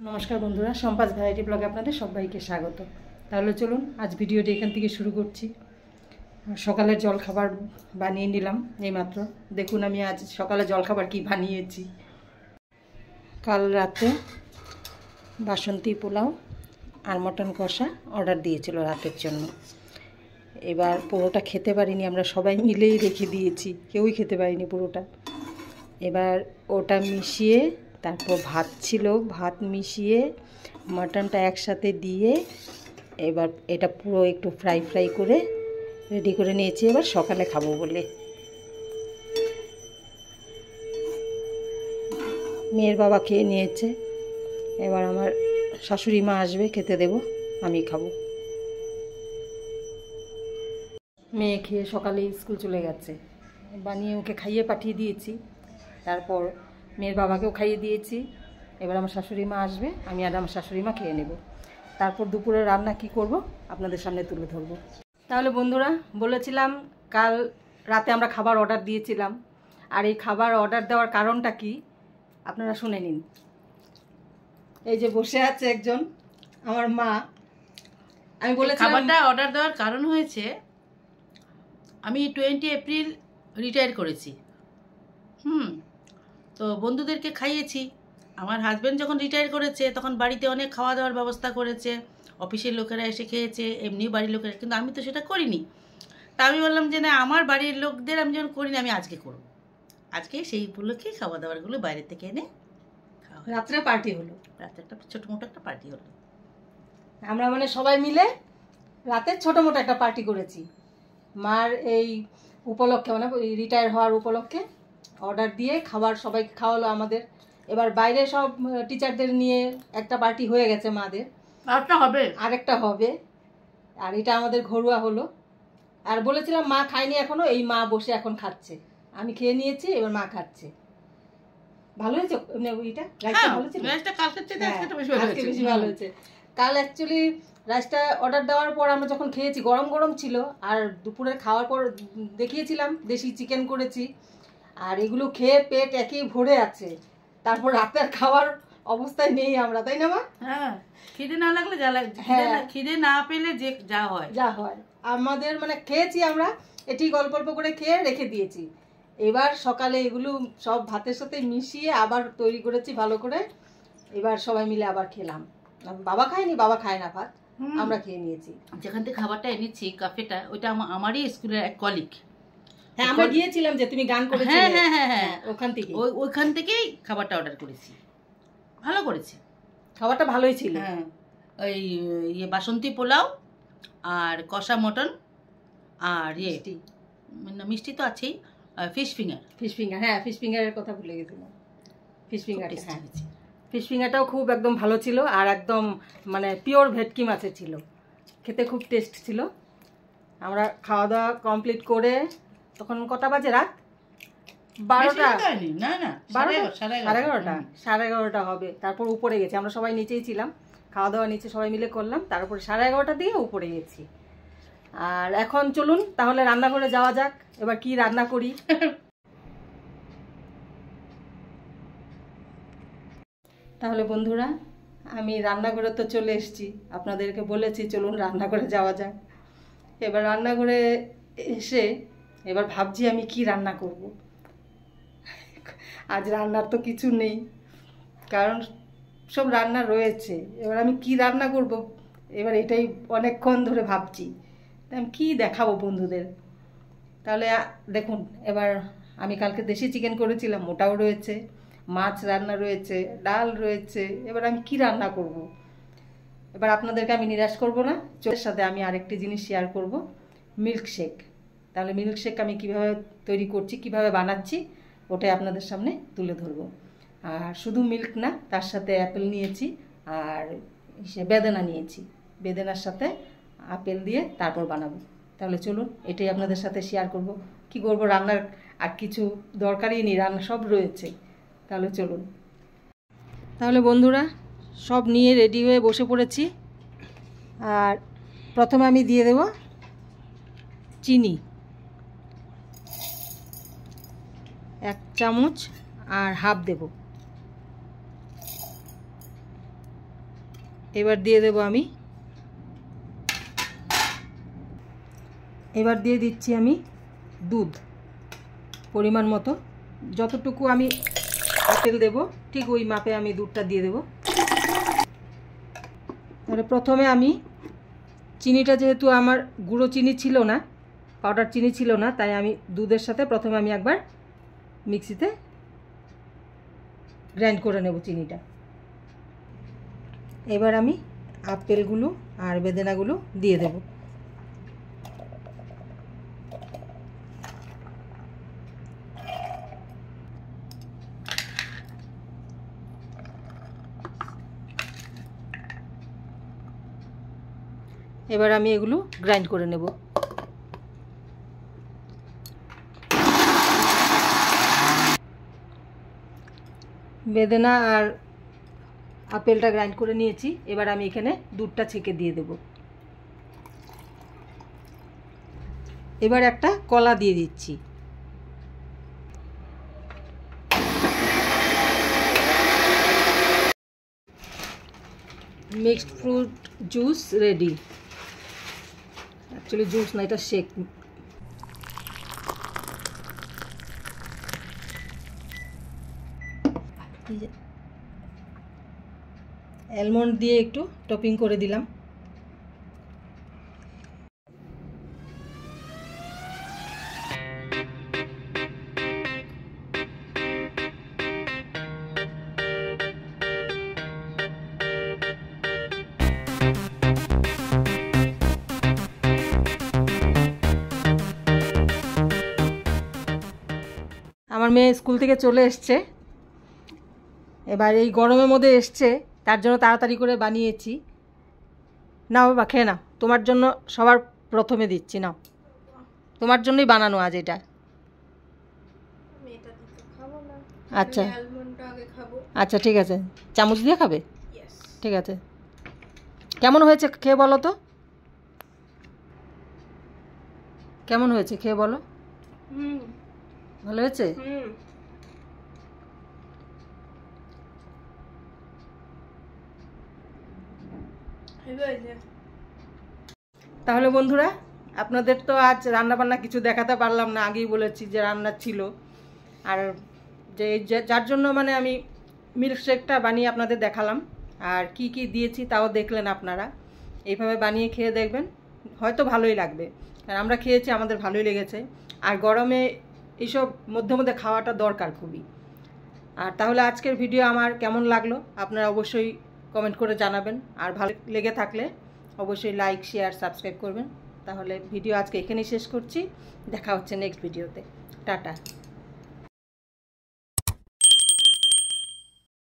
নমস্কার বন্ধুরা, সম্পাস ভ্যারাইটি ব্লগে আপনাদের সবাইকে স্বাগত। তাহলে চলুন আজ ভিডিওটি এখান থেকে শুরু করছি। সকালের জলখাবার বানিয়ে নিলাম এইমাত্র। দেখুন আমি আজ সকালে জলখাবার কি বানিয়েছি। কাল রাতে বাসন্তী পোলাও আর মটন কষা অর্ডার দিয়েছিল রাতের জন্য। এবার পুরোটা খেতে পারিনি, আমরা সবাই মিলেই রেখে দিয়েছি, কেউই খেতে পারিনি পুরোটা। এবার ওটা মিশিয়ে তারপর ভাত ছিল, ভাত মিশিয়ে মাটনটা একসাথে দিয়ে এবার এটা পুরো একটু ফ্রাই করে রেডি করে নিয়েছি এবার সকালে খাবো বলে। মেয়ের বাবা খেয়ে নিয়েছে, এবার আমার শাশুড়ি মা আসবে, খেতে দেব, আমি খাবো। মেয়ে খেয়ে সকালে স্কুল চলে গেছে, বানিয়ে ওকে খাইয়ে পাঠিয়ে দিয়েছি। তারপর মেয়ের বাবাকেও খাইয়ে দিয়েছি। এবার আমার শাশুড়ি মা আসবে, আমি আর আমার শাশুড়ি মা খেয়ে নেব। তারপর দুপুরে রান্না কি করব আপনাদের সামনে তুলে ধরবো। তাহলে বন্ধুরা, বলেছিলাম কাল রাতে আমরা খাবার অর্ডার দিয়েছিলাম, আর এই খাবার অর্ডার দেওয়ার কারণটা কি আপনারা শুনে নিন। এই যে বসে আছে একজন আমার মা। আমি বলেছিলাম খাবারটা অর্ডার দেওয়ার কারণ হয়েছে, আমি 20 এপ্রিল রিটায়ার করেছি। তো বন্ধুদেরকে খাইয়েছি। আমার হাজব্যান্ড যখন রিটায়ার করেছে তখন বাড়িতে অনেক খাওয়া দাওয়ার ব্যবস্থা করেছে, অফিসের লোকেরা এসে খেয়েছে, এমনি বাড়ির লোকেরা, কিন্তু আমি তো সেটা করিনি। তা আমি বললাম যে না, আমার বাড়ির লোকদের আমি যখন করিনি আমি আজকে করব। আজকে সেই উপলক্ষে খাওয়া দাওয়ারগুলো বাইরে থেকে এনে রাত্রে পার্টি হলো, রাতে একটা ছোটো মোটো একটা পার্টি হলো। আমরা মানে সবাই মিলে রাতে ছোটো মোটো একটা পার্টি করেছি। মার এই উপলক্ষে, মানে রিটায়ার হওয়ার উপলক্ষে অর্ডার দিয়ে খাবার সবাইকে খাওয়ালো আমাদের। এবার বাইরে সব টিচারদের নিয়ে একটা পার্টি হয়ে গেছে মাদের, আরেকটা হবে, আর এটা আমাদের ঘরোয়া হলো। আর বলেছিলাম মা খায়নি এখনো, এই মা বসে এখন খাচ্ছে, আমি খেয়ে নিয়েছি, এবার মা খাচ্ছে। ভালো হয়েছে ওইটা, রাইসটা ভালো ছিল, আজকে বেশি ভালো হয়েছে। কাল অ্যাকচুয়ালি রাইসটা অর্ডার দেওয়ার পর আমরা যখন খেয়েছি গরম গরম ছিল, আর দুপুরে খাওয়ার পর দেখিয়েছিলাম দেশি চিকেন করেছি, আর এগুলো খেয়ে পেট একেই ভরে আছে। তারপর রাতের খাওয়ার অবস্থায় নেই আমরা, তাই না মা? হ্যাঁ, খিদে না লাগলে যা লাগে, খিদে না পেলে যে যা হয় আমাদের, মানে খেয়েছি আমরা, এটি গল্প গল্প করে খেয়ে রেখে দিয়েছি। এবার সকালে এগুলো সব ভাতের সাথে মিশিয়ে আবার তৈরি করেছি ভালো করে, এবার সবাই মিলে আবার খেলাম। বাবা খায়নি, বাবা খায় না ভাত, আমরা খেয়ে নিয়েছি। যেখান থেকে খাবারটা এনেছি কাফেটা, ওইটা আমারই স্কুলের এক কলিগ। হ্যাঁ, আমরা গিয়েছিলাম যে তুমি গান করেছিলে, হ্যাঁ ওখান থেকে, ওইখান থেকেই খাবারটা অর্ডার করেছি। ভালো করেছি, খাবারটা ভালোই ছিল। হ্যাঁ, ওই বাসন্তী পোলাও আর কষা মটন আর মিষ্টি তো আছেই, ফিশ ফিঙ্গার। হ্যাঁ, ফিশ ফিঙ্গারের কথা ভুলে গেছিলাম। ফিশ ফিঙ্গারটাও খুব একদম ভালো ছিল, আর একদম মানে পিওর ভেটকি মাছের ছিল, খেতে খুব টেস্ট ছিল। আমরা খাওয়া দাওয়া কমপ্লিট করে তখন কটা বাজে, রাত 12টা, সাড়ে এগারোটা হবে। তারপর উপরে গেছি, আমরা সবাই নিচেই ছিলাম, খাওয়া দাওয়া নিচে সবাই মিলে করলাম, তারপরে 11:30 দিয়ে উপরে গেছি। আর এখন চলুন তাহলে রান্নাঘরে যাওয়া যাক, এবার কি রান্না করি। তাহলে বন্ধুরা, আমি রান্নাঘরে তো চলে এসেছি, আপনাদেরকে বলেছি চলুন রান্নাঘরে যাওয়া যাক। এবার রান্নাঘরে এসে এবার ভাবছি আমি কি রান্না করব। আজ রান্নার তো কিছু নেই, কারণ সব রান্না রয়েছে। এবার আমি কি রান্না করব, এবার এটাই অনেকক্ষণ ধরে ভাবছি আমি কি দেখাবো বন্ধুদের। তাহলে দেখুন, এবার আমি কালকে দেশি চিকেন করেছিলাম, ওটাও রয়েছে, মাছ রান্না রয়েছে, ডাল রয়েছে। এবার আমি কি রান্না করব। এবার আপনাদেরকে আমি নিরাশ করব না, চোখের সাথে আমি আরেকটি জিনিস শেয়ার করব, মিল্কশেক। তাহলে মিল্কশেক আমি কিভাবে তৈরি করছি, কিভাবে বানাচ্ছি, ওটাই আপনাদের সামনে তুলে ধরবো। আর শুধু মিল্ক না, তার সাথে অ্যাপেল নিয়েছি, আর বেদানা নিয়েছি, বেদানার সাথে আপেল দিয়ে তারপর বানাবো। তাহলে চলুন এটাই আপনাদের সাথে শেয়ার করব। কি করব রান্নার আর কিছু দরকারই নেই, রান্না সব রয়েছে। তাহলে চলুন। তাহলে বন্ধুরা, সব নিয়ে রেডি হয়ে বসে পড়েছি। আর প্রথমে আমি দিয়ে দেব চিনি 1 চামচ, আর হাফ দেব। এবার দিয়ে দেব আমি, এবার দিয়ে দিচ্ছি আমি দুধ পরিমাণ মতো। যতটুকু আমি আপেল দেব ঠিক ওই মাপে আমি দুধটা দিয়ে দেব। তাহলে প্রথমে আমি চিনিটা, যেহেতু আমার গুঁড়ো চিনি ছিল না, পাউডার চিনি ছিল না, তাই আমি দুধের সাথে প্রথমে আমি একবার মিক্সিতে গ্রাইন্ড করে নেব চিনিটা। এবার আমি আপেলগুলো আর বেদানাগুলো দিয়ে দেব। এবার আমি এগুলো গ্রাইন্ড করে নেব। বেদানা আর আপেলটা গ্রাইন্ড করে নিয়েছি। এবার আমি এখানে দুধটা ছেঁকে দিয়ে দেব। এবার একটা কলা দিয়ে দিচ্ছি। Mixed fruit juice ready. Actually juice না, এটা শেক। অ্যালমন্ড দিয়ে একটু টপিং করে দিলাম। আমার মেয়ে স্কুল থেকে চলে এসছে, এবার এই গরমের মধ্যে এসছে, তার জন্য তাড়াতাড়ি করে বানিয়েছি। নাও বাবা, খেয়ে নাও। তোমার জন্য সবার প্রথমে দিচ্ছি, নাও। তোমার জন্যই বানানো আজ এটা। আচ্ছা আচ্ছা, ঠিক আছে। চামচ দিয়ে খাবে? ঠিক আছে। কেমন হয়েছে খেয়ে বলো তো, কেমন হয়েছে খেয়ে বলো। ভালো হয়েছে? তাহলে বন্ধুরা, আপনাদের তো আজ রান্নাবান্না কিছু দেখাতে পারলাম না, আগেই বলেছি যে রান্না ছিল। আর যার জন্য মানে আমি মিল্কশেকটা বানিয়ে আপনাদের দেখালাম, আর কি কি দিয়েছি তাও দেখলেন আপনারা। এইভাবে বানিয়ে খেয়ে দেখবেন, হয়তো ভালোই লাগবে। আর আমরা খেয়েছি, আমাদের ভালোই লেগেছে। আর গরমে এইসব মধ্যে মধ্যে খাওয়াটা দরকার খুবই। আর তাহলে আজকের ভিডিও আমার কেমন লাগলো আপনারা অবশ্যই কমেন্ট করে জানাবেন। আর ভালো লেগে থাকলে অবশ্যই লাইক, শেয়ার, সাবস্ক্রাইব করবেন। তাহলে ভিডিও আজকে এখানেই শেষ করছি। দেখা হচ্ছে নেক্সট ভিডিওতে। টাটা।